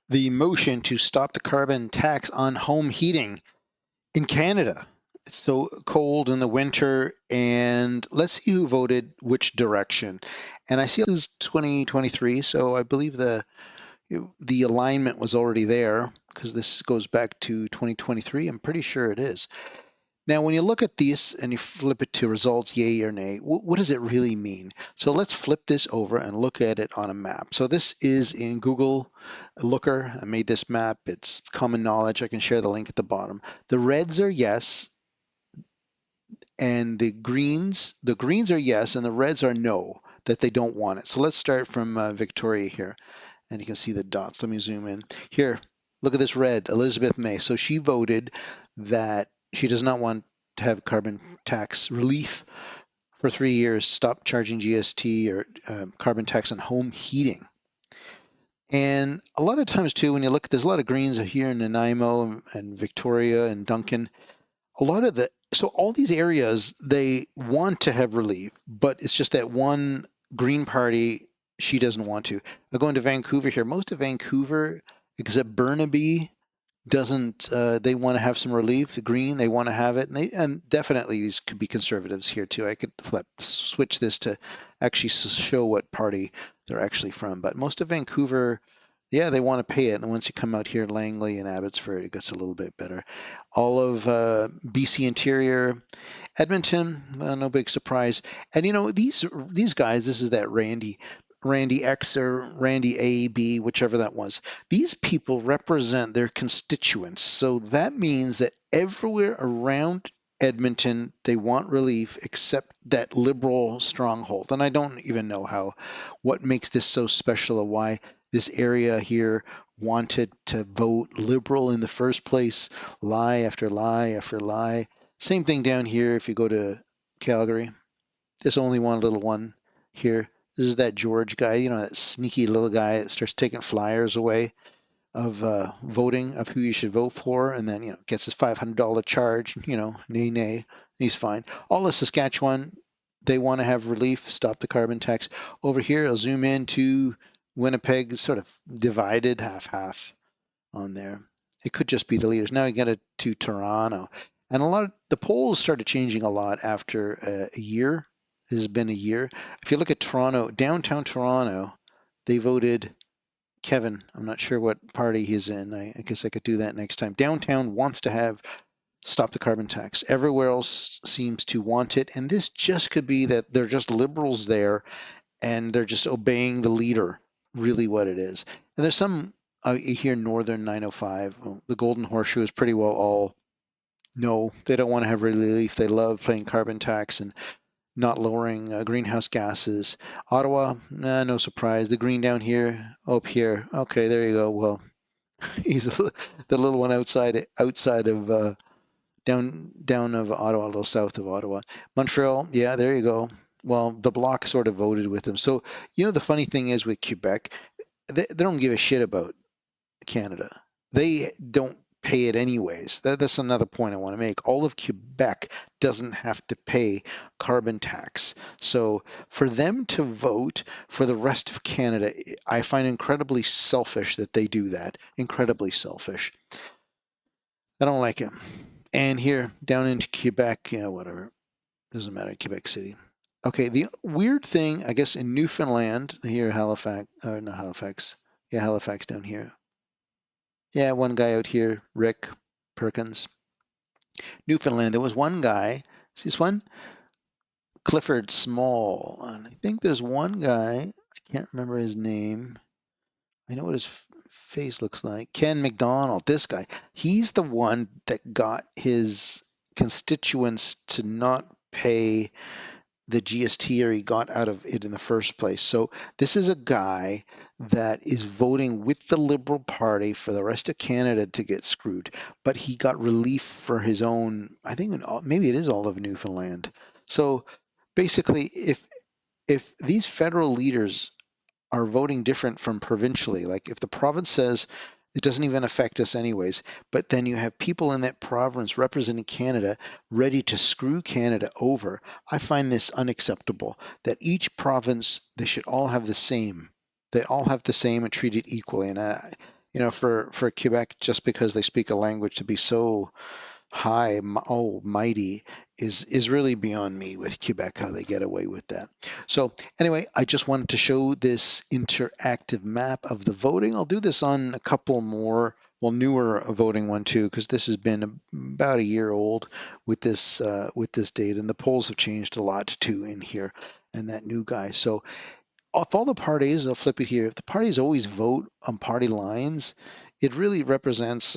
the motion to stop the carbon tax on home heating in Canada. It's so cold in the winter, and let's see who voted which direction. And I see this is 2023, so I believe the alignment was already there because this goes back to 2023. I'm pretty sure it is. Now, when you look at this and you flip it to results, yay or nay, what does it really mean? So let's flip this over and look at it on a map. So this is in Google Looker. I made this map. It's common knowledge. I can share the link at the bottom. The reds are yes, and the greens are yes, and the reds are no, that they don't want it. So let's start from Victoria here, and you can see the dots. Let me zoom in. Here, look at this red, Elizabeth May. So she voted that she does not want to have carbon tax relief for 3 years, stop charging GST or carbon tax on home heating. And a lot of times too, when you look, there's a lot of greens here in Nanaimo and Victoria and Duncan. A lot of so all these areas, they want to have relief, but it's just that one Green Party, she doesn't want to. I go into Vancouver here. Most of Vancouver, except Burnaby, doesn't. They want to have some relief. The Green, they want to have it, and definitely these could be conservatives here too. I could switch this to actually show what party they're actually from. But most of Vancouver, yeah, they want to pay it. And once you come out here, Langley and Abbotsford, it gets a little bit better. All of BC Interior, Edmonton, no big surprise. And you know, these guys, this is that Randy X or Randy A, B, whichever that was. These people represent their constituents. So that means that everywhere around Edmonton, they want relief except that liberal stronghold. And I don't even know what makes this so special or why this area here wanted to vote liberal in the first place. Lie after lie after lie. Same thing down here if you go to Calgary. There's only one little one here. This is that George guy, you know, that sneaky little guy that starts taking flyers away of voting, of who you should vote for, and then, you know, gets his $500 charge, you know, nay, nay, he's fine. All of Saskatchewan, they want to have relief, stop the carbon tax. Over here, I'll zoom in to Winnipeg, sort of divided half-half on there. It could just be the leaders. Now we get it to Toronto. And a lot of the polls started changing a lot after a year. It has been a year. If you look at Toronto, downtown Toronto, they voted Kevin. I'm not sure what party he's in. I guess I could do that next time. Downtown wants to have stop the carbon tax. Everywhere else seems to want it. And this just could be that they're just liberals there and they're just obeying the leader, really what it is. And there's some here, Northern 905. The Golden Horseshoe is pretty well all no, they don't want to have relief. They love paying carbon tax and not lowering greenhouse gases. Ottawa, nah, no surprise. The green down here, up here. Okay, there you go. Well, he's the little one outside of down of Ottawa, a little south of Ottawa. Montreal, yeah, there you go. Well, the Bloc sort of voted with them. So, you know, the funny thing is with Quebec, they don't give a shit about Canada. They don't pay it anyways. That's another point I want to make. All of Quebec doesn't have to pay carbon tax. So for them to vote for the rest of Canada, I find incredibly selfish that they do that. Incredibly selfish. I don't like it. And here, down into Quebec, yeah, whatever. Doesn't matter, Quebec City. Okay, the weird thing, I guess, in Newfoundland, here, Halifax, or not Halifax, yeah, Halifax down here. Yeah, one guy out here, Rick Perkins. Newfoundland, there was one guy, see this one? Clifford Small. And I think there's one guy, I can't remember his name. I know what his face looks like. Ken McDonald, this guy. He's the one that got his constituents to not pay the GST or he got out of it in the first place. So this is a guy that is voting with the Liberal Party for the rest of Canada to get screwed, but he got relief for his own, I think maybe it is all of Newfoundland. So basically, if these federal leaders are voting different from provincially, like if the province says it doesn't even affect us anyways, but then you have people in that province representing Canada ready to screw Canada over. I find this unacceptable, that each province, they should all have the same. They all have the same and treated equally. And for Quebec, just because they speak a language, to be so high, mighty, is really beyond me with Quebec, how they get away with that. So anyway, I just wanted to show this interactive map of the voting. I'll do this on a couple more, well, newer voting one too, because this has been about a year old with this date, and the polls have changed a lot too in here, and that new guy. So if all the parties, I'll flip it here, if the parties always vote on party lines, it really represents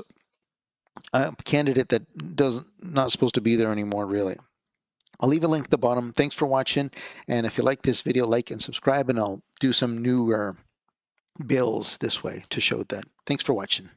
a candidate that doesn't not supposed to be there anymore, really. I'll leave a link at the bottom. Thanks for watching. And if you like this video, like and subscribe, and I'll do some newer bills this way to show that. Thanks for watching.